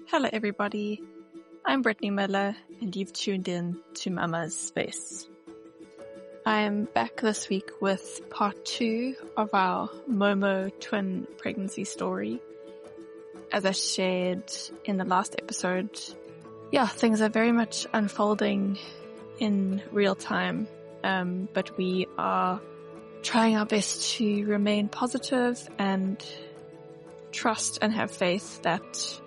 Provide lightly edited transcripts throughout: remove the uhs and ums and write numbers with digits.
Hello everybody, I'm Brittany Miller and you've tuned in to Mama's Space. I'm back this week with part 2 of our MoMo twin pregnancy story. As I shared in the last episode, things are very much unfolding in real time, but we are trying our best to remain positive and trust and have faith that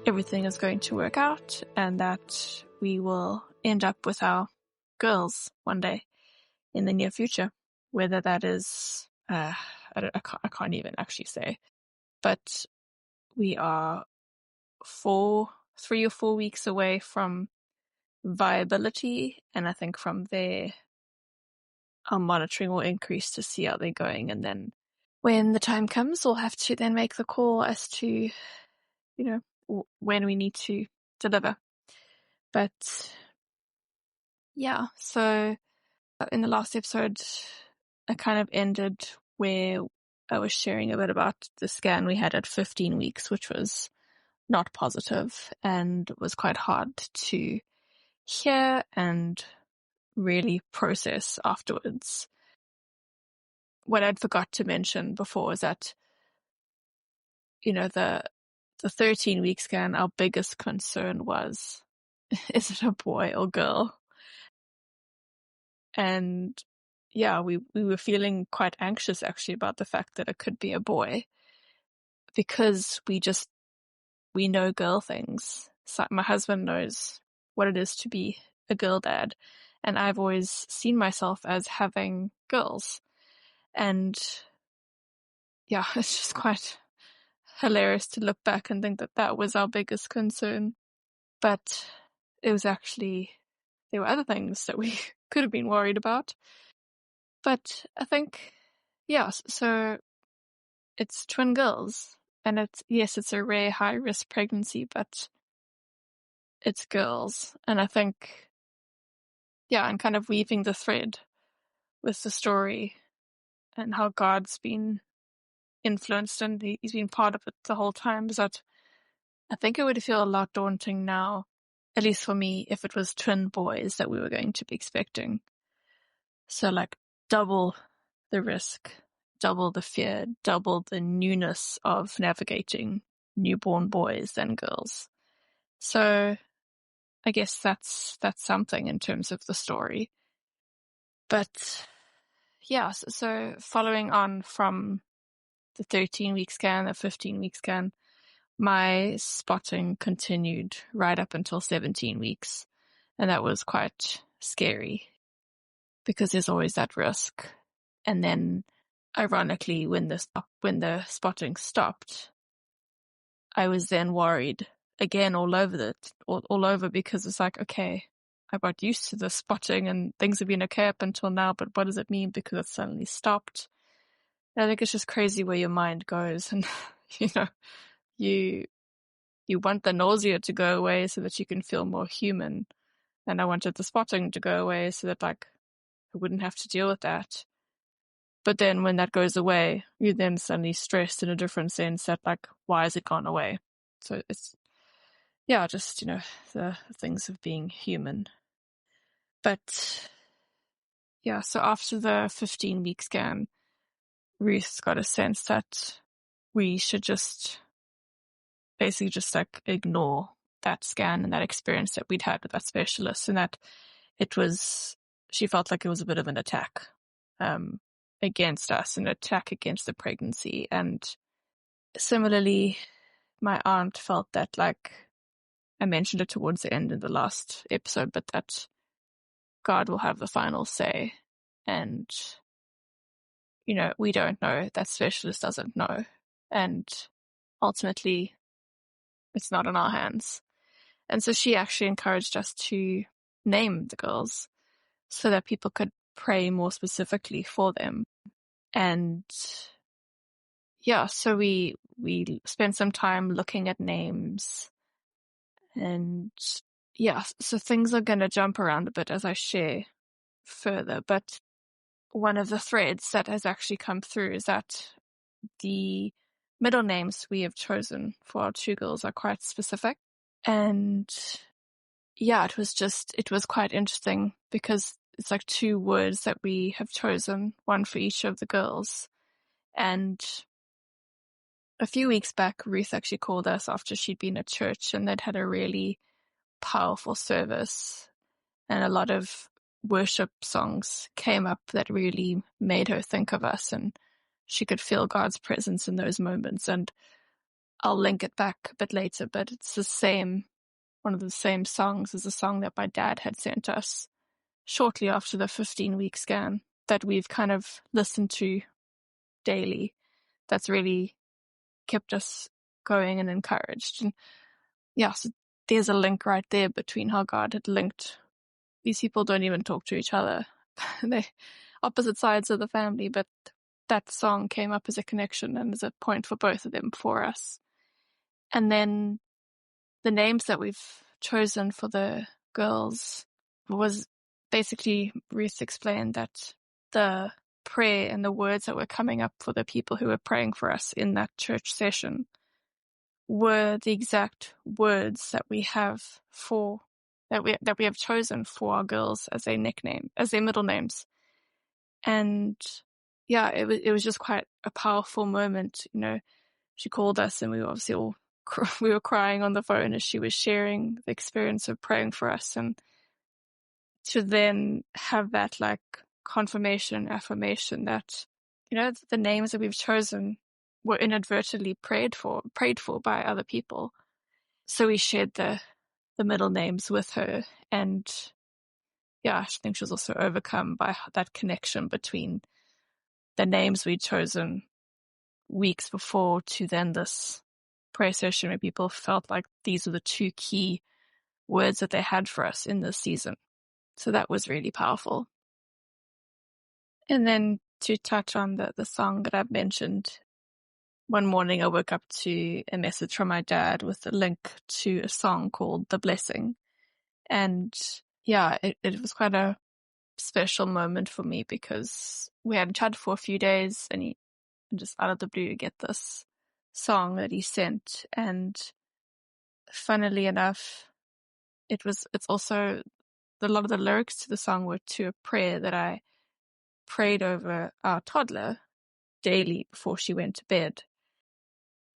everything is going to work out and that we will end up with our girls one day in the near future. Whether that is, I can't even actually say, but we are 3 or 4 weeks away from viability, and I think from there our monitoring will increase to see how they're going, and then when the time comes we'll have to then make the call as to, when we need to deliver. But so in the last episode I kind of ended where I was sharing a bit about the scan we had at 15 weeks, which was not positive and was quite hard to hear and really process afterwards. What I'd forgot to mention before is that, the 13-week scan, our biggest concern was, is it a boy or girl? And we were feeling quite anxious actually about the fact that it could be a boy, because we know girl things. So my husband knows what it is to be a girl dad, and I've always seen myself as having girls. And it's just quite hilarious to look back and think that that was our biggest concern. But it was actually, there were other things that we could have been worried about. But I think, so it's twin girls, and it's a rare high-risk pregnancy, but it's girls. And I think, and kind of weaving the thread with the story and how God's been influenced and he's been part of it the whole time, is that I think it would feel a lot daunting now, at least for me, if it was twin boys that we were going to be expecting. So double the risk, double the fear, double the newness of navigating newborn boys and girls. So I guess that's something in terms of the story. But so following on from the 13-week scan, the 15-week scan, my spotting continued right up until 17 weeks. And that was quite scary because there's always that risk. And then ironically, when the spotting stopped, I was then worried again all over, because it's like, okay, I got used to the spotting and things have been okay up until now, but what does it mean because it suddenly stopped? And I think it's just crazy where your mind goes, and you want the nausea to go away so that you can feel more human, and I wanted the spotting to go away so that I wouldn't have to deal with that. But then when that goes away, you're then suddenly stressed in a different sense that why has it gone away? So it's just the things of being human. But so after the 15-week scan, Ruth got a sense that we should just basically just ignore that scan and that experience that we'd had with that specialist, and that she felt like it was a bit of an attack against us, an attack against the pregnancy. And similarly, my aunt felt that, I mentioned it towards the end of the last episode, but that God will have the final say. And, we don't know. That specialist doesn't know. And ultimately, it's not in our hands. And so she actually encouraged us to name the girls so that people could pray more specifically for them. And so we spent some time looking at names. And so things are going to jump around a bit as I share further. But one of the threads that has actually come through is that the middle names we have chosen for our two girls are quite specific. And yeah, it was quite interesting because it's like two words that we have chosen, one for each of the girls. And a few weeks back, Ruth actually called us after she'd been at church, and they'd had a really powerful service, and a lot of worship songs came up that really made her think of us, and she could feel God's presence in those moments. And I'll link it back a bit later, but it's one of the same songs as a song that my dad had sent us shortly after the 15-week scan that we've kind of listened to daily. That's really kept us going and encouraged. And yeah, so there's a link right there between how God had linked. These people don't even talk to each other. They're opposite sides of the family, but that song came up as a connection and as a point for both of them for us. And then the names that we've chosen for the girls was basically, Ruth explained that the prayer and the words that were coming up for the people who were praying for us in that church session were the exact words that we have that we have chosen for our girls as their middle names. And yeah, it was just quite a powerful moment. She called us, and we were obviously all we were crying on the phone as she was sharing the experience of praying for us, and to then have that like confirmation, affirmation that the names that we've chosen were inadvertently prayed for by other people. So we shared the middle names with her, and yeah, I think she was also overcome by that connection between the names we'd chosen weeks before to then this prayer session where people felt like these were the two key words that they had for us in this season. So that was really powerful. And then to touch on the song that I've mentioned, one morning I woke up to a message from my dad with a link to a song called The Blessing. And yeah, it was quite a special moment for me because we hadn't chatted for a few days, and he just out of the blue get this song that he sent. And funnily enough, it's also a lot of the lyrics to the song were to a prayer that I prayed over our toddler daily before she went to bed.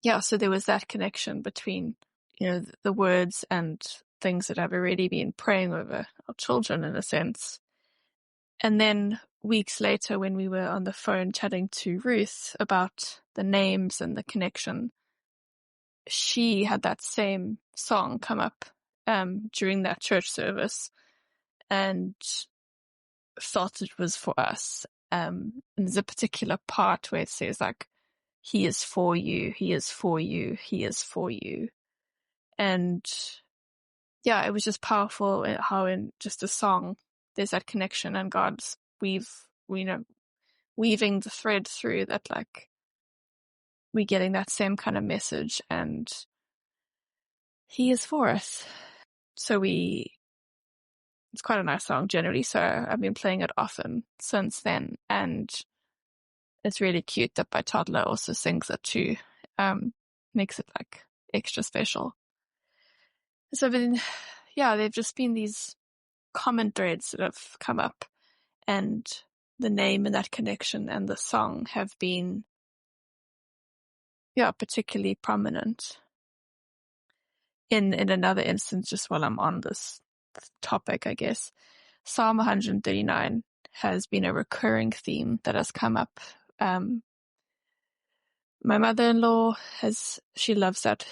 Yeah, so there was that connection between, the words and things that I've already been praying over our children in a sense. And then weeks later, when we were on the phone chatting to Ruth about the names and the connection, she had that same song come up during that church service and felt it was for us. And there's a particular part where it says like, he is for you, he is for you, he is for you. And yeah, it was just powerful how in just a song, there's that connection, and God's weaving the thread through that, like, we getting that same kind of message, and he is for us. So it's quite a nice song generally. So I've been playing it often since then, and it's really cute that my toddler also sings it too. Makes it like extra special. So then, yeah, they've just been these common threads that have come up, and the name and that connection and the song have been, particularly prominent. In another instance, just while I'm on this topic, I guess, Psalm 139 has been a recurring theme that has come up. My mother-in-law she loves that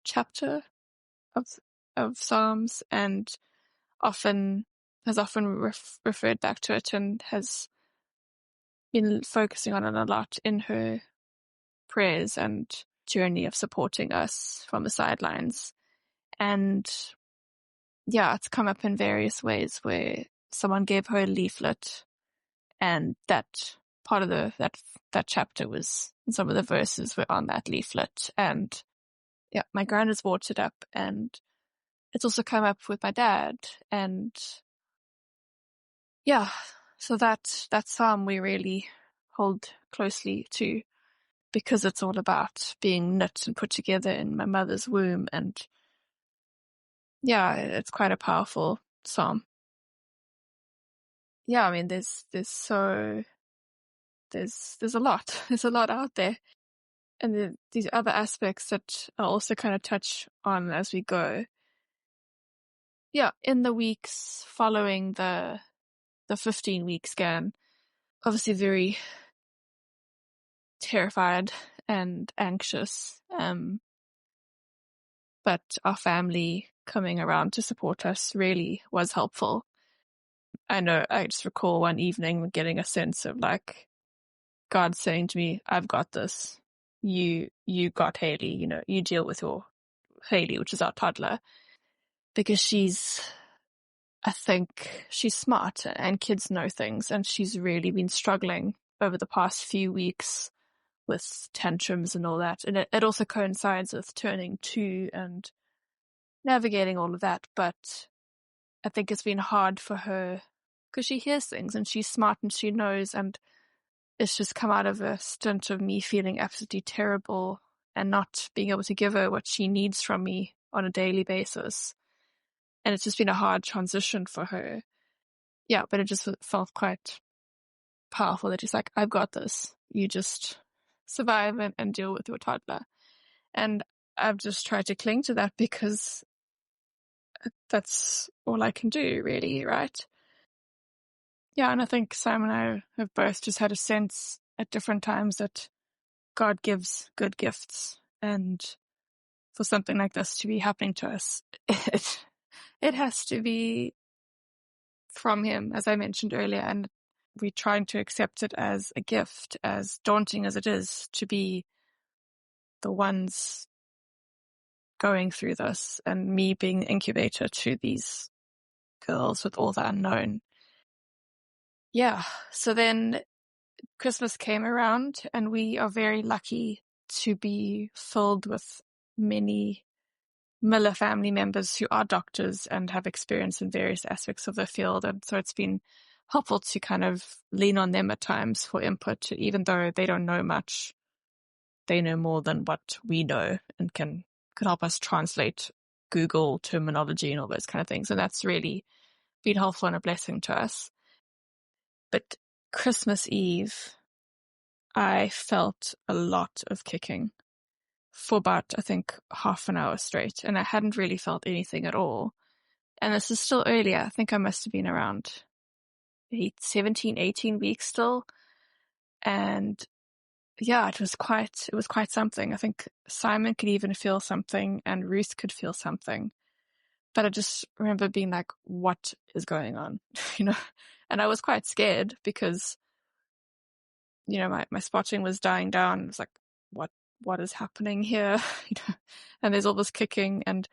chapter of Psalms, and has often referred back to it, and has been focusing on it a lot in her prayers and journey of supporting us from the sidelines. And yeah, it's come up in various ways where someone gave her a leaflet, and that part of that chapter was, some of the verses were on that leaflet. And yeah, my grand has brought it up, and it's also come up with my dad. And yeah, so that psalm we really hold closely to. because it's all about being knit and put together in my mother's womb. And yeah, it's quite a powerful psalm. Yeah, I mean, there's a lot. There's a lot out there. And these other aspects that I'll also kind of touch on as we go. Yeah, in the weeks following the 15-week scan, obviously very terrified and anxious. But our family coming around to support us really was helpful. I know I just recall one evening getting a sense of like God saying to me, I've got this. You got Haley, you deal with your Haley, which is our toddler, because I think she's smart and kids know things, and she's really been struggling over the past few weeks with tantrums and all that. And it also coincides with turning 2 and navigating all of that. But I think it's been hard for her because she hears things and she's smart and she knows, and it's just come out of a stint of me feeling absolutely terrible and not being able to give her what she needs from me on a daily basis. And it's just been a hard transition for her. Yeah, but it just felt quite powerful that she's like, I've got this. You just survive and deal with your toddler. And I've just tried to cling to that because that's all I can do, really, right? Yeah, and I think Sam and I have both just had a sense at different times that God gives good gifts, and for something like this to be happening to us, it has to be from Him, as I mentioned earlier, and we're trying to accept it as a gift, as daunting as it is to be the ones going through this, and me being the incubator to these girls with all the unknown. Yeah, so then Christmas came around, and we are very lucky to be filled with many Miller family members who are doctors and have experience in various aspects of the field. And so it's been helpful to kind of lean on them at times for input, even though they don't know much. They know more than what we know and can help us translate Google terminology and all those kind of things. And that's really been helpful and a blessing to us. But Christmas Eve, I felt a lot of kicking for about, I think, half an hour straight. And I hadn't really felt anything at all. And this is still earlier. I think I must have been around 17, 18 weeks still. And yeah, it was quite something. I think Simon could even feel something and Ruth could feel something. But I just remember being like, what is going on? And I was quite scared because, my spotting was dying down. It was like, what is happening here? And there's all this kicking, and,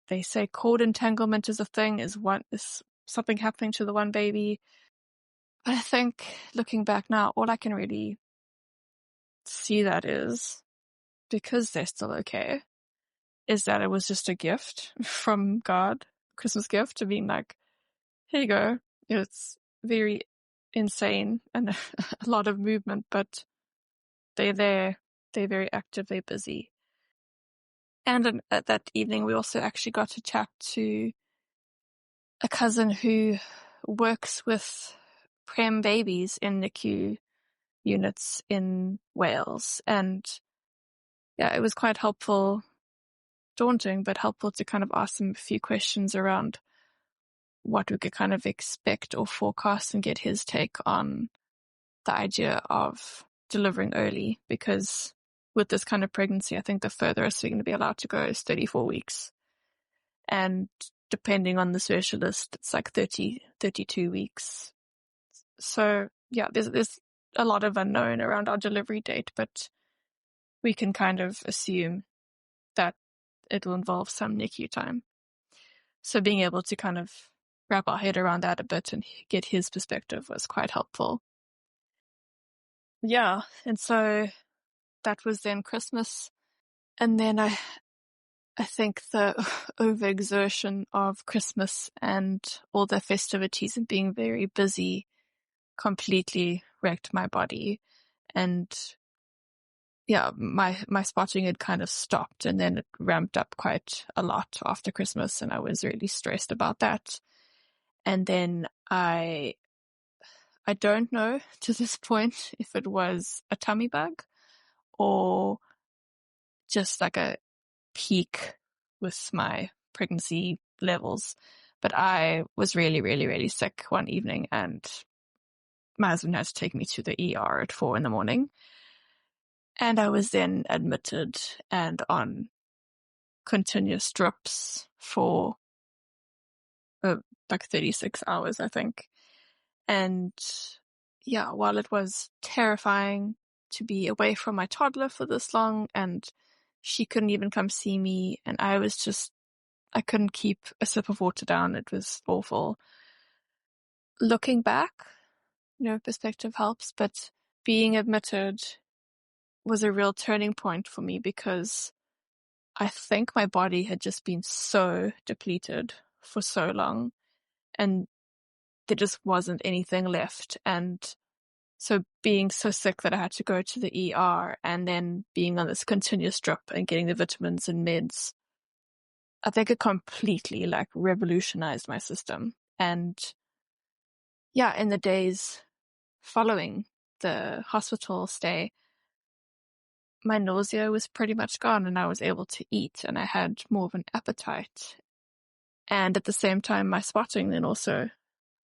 they say cord entanglement is a thing, is something happening to the one baby. But I think looking back now, all I can really see that is, because they're still okay, is that it was just a gift from God, Christmas gift, to being like, here you go. It's very insane and a lot of movement, but they're there. They're very active. They're busy. And at that evening, we also actually got to chat to a cousin who works with prem babies in NICU units in Wales. And yeah, it was quite helpful, daunting, but helpful to kind of ask them a few questions around what we could kind of expect or forecast and get his take on the idea of delivering early. Because with this kind of pregnancy, I think the furthest we're going to be allowed to go is 34 weeks. And depending on the specialist, it's like 30, 32 weeks. So yeah, there's a lot of unknown around our delivery date, but we can kind of assume that it'll involve some NICU time. So being able to kind of wrap our head around that a bit and get his perspective was quite helpful. Yeah, and so that was then Christmas. And then I think the overexertion of Christmas and all the festivities and being very busy completely wrecked my body. And yeah, my spotting had kind of stopped, and then it ramped up quite a lot after Christmas, and I was really stressed about that. And then I don't know to this point if it was a tummy bug or just like a peak with my pregnancy levels. But I was really, really, really sick one evening, and my husband had to take me to the ER at 4 a.m. And I was then admitted and on continuous drips for like 36 hours, I think. And yeah, while it was terrifying to be away from my toddler for this long, and she couldn't even come see me, and I couldn't keep a sip of water down. It was awful. Looking back, perspective helps, but being admitted was a real turning point for me because I think my body had just been so depleted for so long, and there just wasn't anything left. And so being so sick that I had to go to the ER and then being on this continuous drip and getting the vitamins and meds, I think it completely like revolutionized my system. And yeah, in the days following the hospital stay, my nausea was pretty much gone and I was able to eat and I had more of an appetite. And at the same time, my spotting then also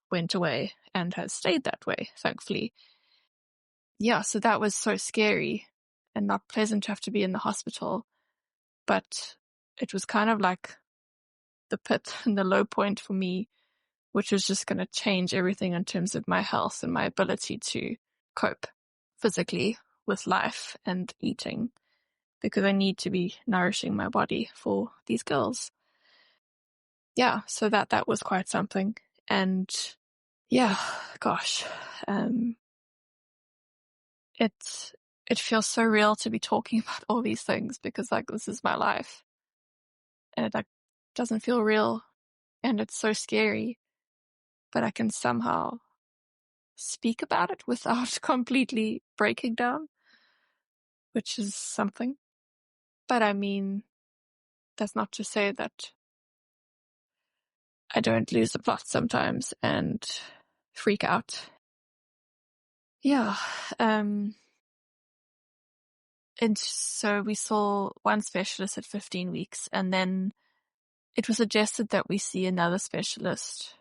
went away and has stayed that way, thankfully. Yeah, so that was so scary and not pleasant to have to be in the hospital. But it was kind of like the pit and the low point for me, which was just going to change everything in terms of my health and my ability to cope physically with life and eating, because I need to be nourishing my body for these girls. Yeah, so that was quite something. And yeah, gosh, it feels so real to be talking about all these things because like this is my life, and it like doesn't feel real, and it's so scary, but I can somehow speak about it without completely breaking down, which is something. But I mean, that's not to say that I don't lose the plot sometimes and freak out. Yeah. And so we saw one specialist at 15 weeks, and then it was suggested that we see another specialist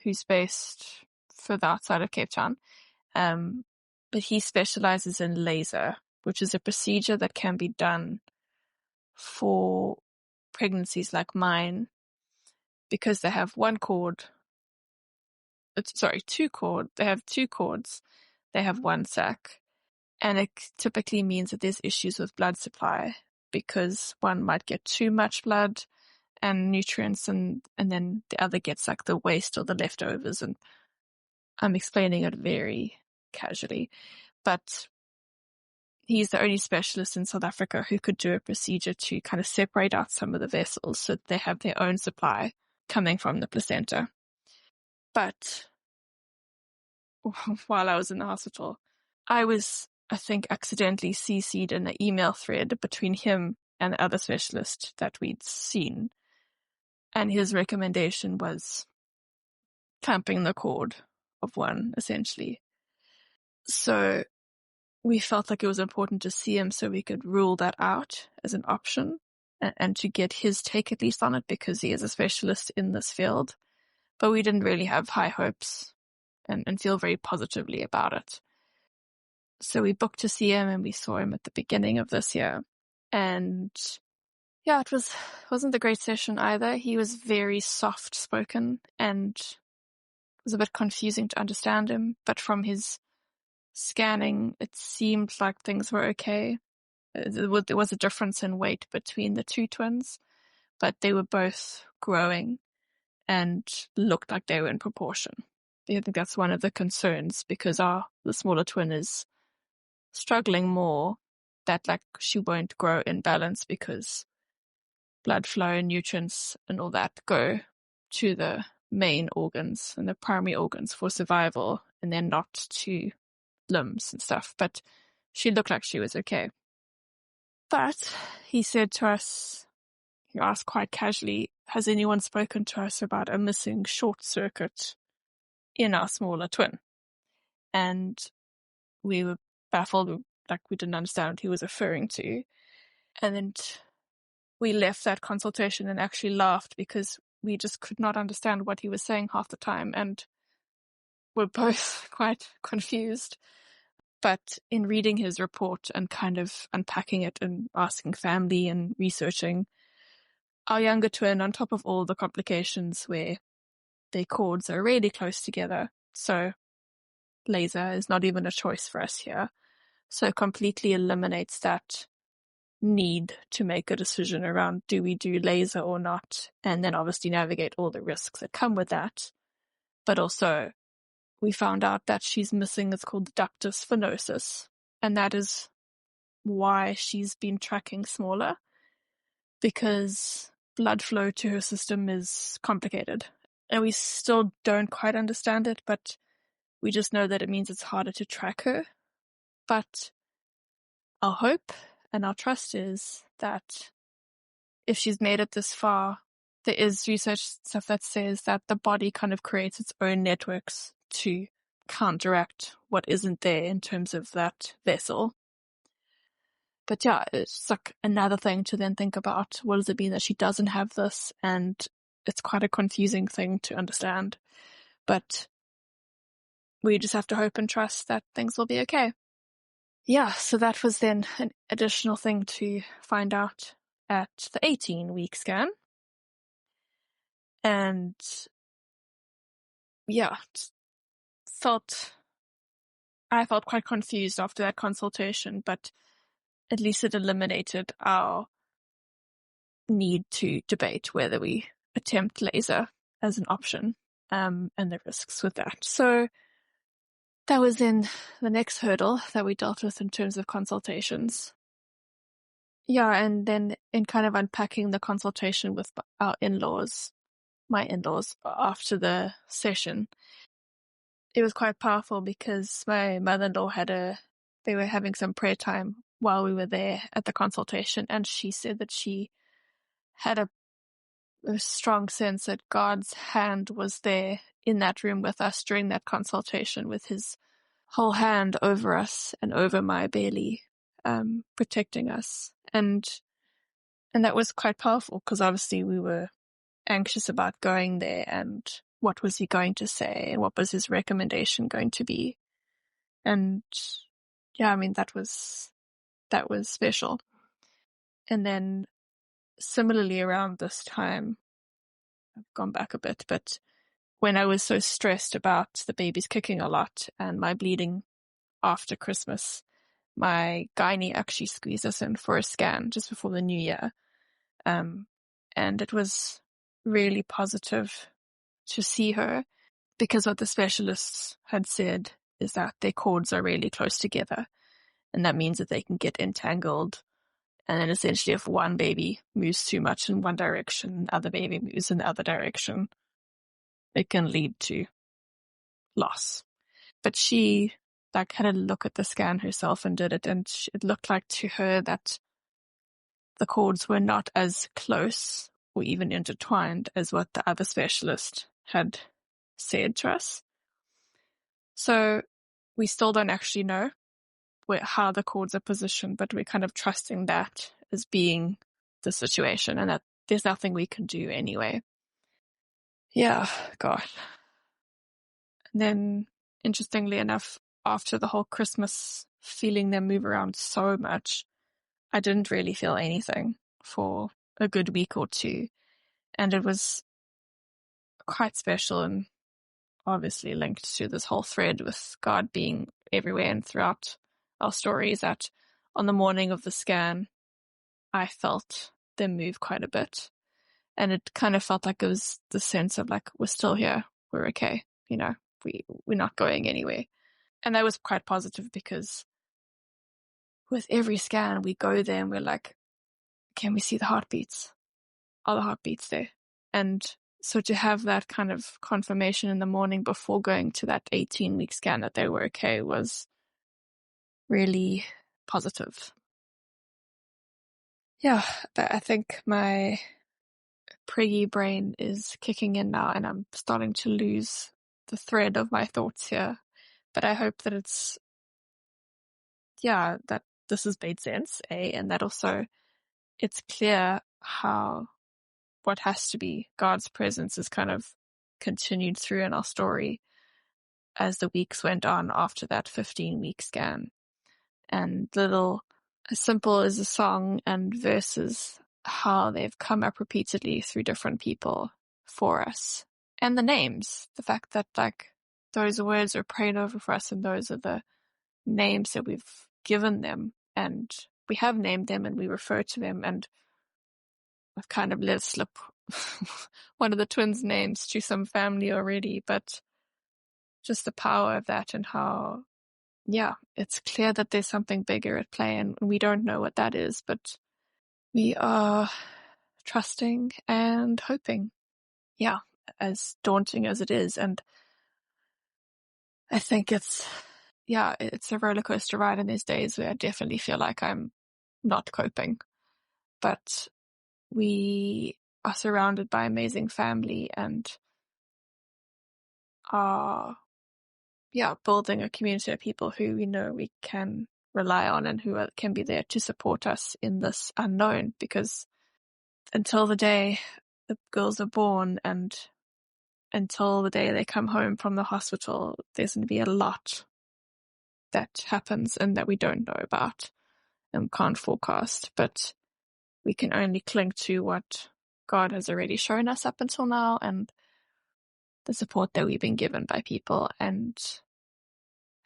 who's based further outside of Cape Town. But he specializes in laser, which is a procedure that can be done for pregnancies like mine because they have two cord. They have two cords. They have one sac. And it typically means that there's issues with blood supply because one might get too much blood and nutrients and then the other gets like the waste or the leftovers. And I'm explaining it very casually, but he's the only specialist in South Africa who could do a procedure to kind of separate out some of the vessels so that they have their own supply coming from the placenta. But while I was in the hospital, I was, I think, accidentally CC'd in an email thread between him and the other specialist that we'd seen. And his recommendation was clamping the cord of one, essentially. So we felt like it was important to see him so we could rule that out as an option and to get his take at least on it because he is a specialist in this field. But we didn't really have high hopes and feel very positively about it. So we booked to see him and we saw him at the beginning of this year. And yeah, wasn't a great session either. He was very soft spoken and it was a bit confusing to understand him. But from his scanning, it seemed like things were okay. There was a difference in weight between the two twins, but they were both growing and looked like they were in proportion. I think that's one of the concerns because the smaller twin is struggling more, that like she won't grow in balance because blood flow, nutrients and all that go to the main organs and the primary organs for survival and then not to limbs and stuff. But she looked like she was okay. But he said to us, he asked quite casually, has anyone spoken to us about a missing short circuit in our smaller twin? And we were baffled, like we didn't understand what he was referring to. And then we left that consultation and actually laughed because we just could not understand what he was saying half the time and were both quite confused. But in reading his report and kind of unpacking it and asking family and researching, our younger twin, on top of all the complications where their cords are really close together, so laser is not even a choice for us here. So it completely eliminates that need to make a decision around do we do laser or not, and then obviously navigate all the risks that come with that. But also we found out that she's missing, it's called ductus venosus, and that is why she's been tracking smaller, because blood flow to her system is complicated. And we still don't quite understand it, but we just know that it means it's harder to track her. But our hope and our trust is that if she's made it this far, there is research stuff that says that the body kind of creates its own networks to counteract what isn't there in terms of that vessel. But yeah, it's like another thing to then think about. What does it mean that she doesn't have this? And it's quite a confusing thing to understand. But we just have to hope and trust that things will be okay. Yeah, so that was then an additional thing to find out at the 18-week scan. And yeah, I felt quite confused after that consultation, but at least it eliminated our need to debate whether we attempt laser as an option, and the risks with that. So that was then the next hurdle that we dealt with in terms of consultations. Yeah, and then in kind of unpacking the consultation with my in-laws after the session, it was quite powerful because my mother-in-law they were having some prayer time while we were there at the consultation, and she said that she had a strong sense that God's hand was there in that room with us during that consultation, with his whole hand over us and over my belly, protecting us. And that was quite powerful because obviously we were anxious about going there and what was he going to say and what was his recommendation going to be. And yeah, I mean, that was special. And then similarly around this time, I've gone back a bit, but when I was so stressed about the babies kicking a lot and my bleeding after Christmas, my gynae actually squeezed us in for a scan just before the new year. And it was really positive to see her because what the specialists had said is that their cords are really close together, and that means that they can get entangled. And then essentially if one baby moves too much in one direction, the other baby moves in the other direction, it can lead to loss. But she had a look at the scan herself and did it, and it looked like to her that the cords were not as close or even intertwined as what the other specialist had said to us. So we still don't actually know how the cords are positioned, but we're kind of trusting that as being the situation and that there's nothing we can do anyway. Yeah, God. And then, interestingly enough, after the whole Christmas feeling them move around so much, I didn't really feel anything for a good week or two. And it was quite special and obviously linked to this whole thread with God being everywhere and throughout our stories, that on the morning of the scan, I felt them move quite a bit. And it kind of felt like it was the sense of like, we're still here. We're okay. We're not going anywhere. And that was quite positive because with every scan, we go there and we're like, can we see the heartbeats? Are the heartbeats there? And so to have that kind of confirmation in the morning before going to that 18-week scan that they were okay was really positive. Yeah, but I think my priggy brain is kicking in now and I'm starting to lose the thread of my thoughts here. But I hope that that this has made sense, and that also it's clear how what has to be God's presence is kind of continued through in our story as the weeks went on after that 15-week scan. And little, as simple as a song and verses, how they've come up repeatedly through different people for us. And the names, the fact that like those words are prayed over for us and those are the names that we've given them and we have named them and we refer to them, and I've kind of let slip one of the twins' names to some family already, but just the power of that and how, it's clear that there's something bigger at play and we don't know what that is, but we are trusting and hoping. Yeah, as daunting as it is. And I think it's a roller coaster ride, and there's days where I definitely feel like I'm not coping. But we are surrounded by amazing family and are, building a community of people who we know we can rely on and who can be there to support us in this unknown, because until the day the girls are born and until the day they come home from the hospital, there's going to be a lot that happens and that we don't know about and can't forecast, but we can only cling to what God has already shown us up until now and the support that we've been given by people, and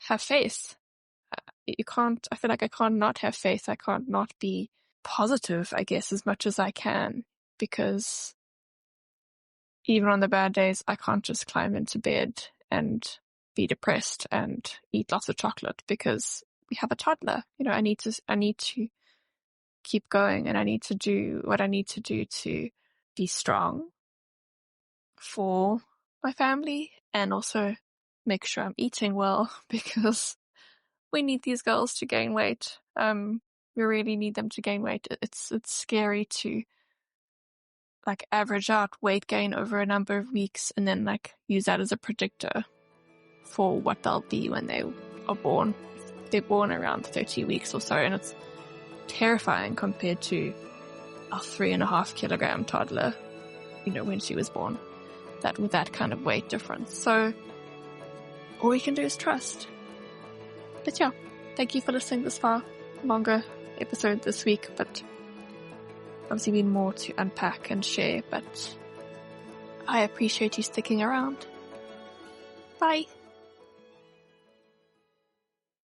have faith. I feel like I can't not have faith. I can't not be positive, I guess, as much as I can, because even on the bad days, I can't just climb into bed and be depressed and eat lots of chocolate because we have a toddler. I need to keep going, and I need to do what I need to do to be strong for my family and also make sure I'm eating well because we need these girls to gain weight. We really need them to gain weight. It's scary to like average out weight gain over a number of weeks and then like use that as a predictor for what they'll be when they are born. They're born around 30 weeks or so, and it's terrifying compared to a 3.5 kilogram toddler, when she was born, that with that kind of weight difference. So all we can do is trust. But yeah, thank you for listening this far. Longer episode this week, but obviously been more to unpack and share, but I appreciate you sticking around. Bye.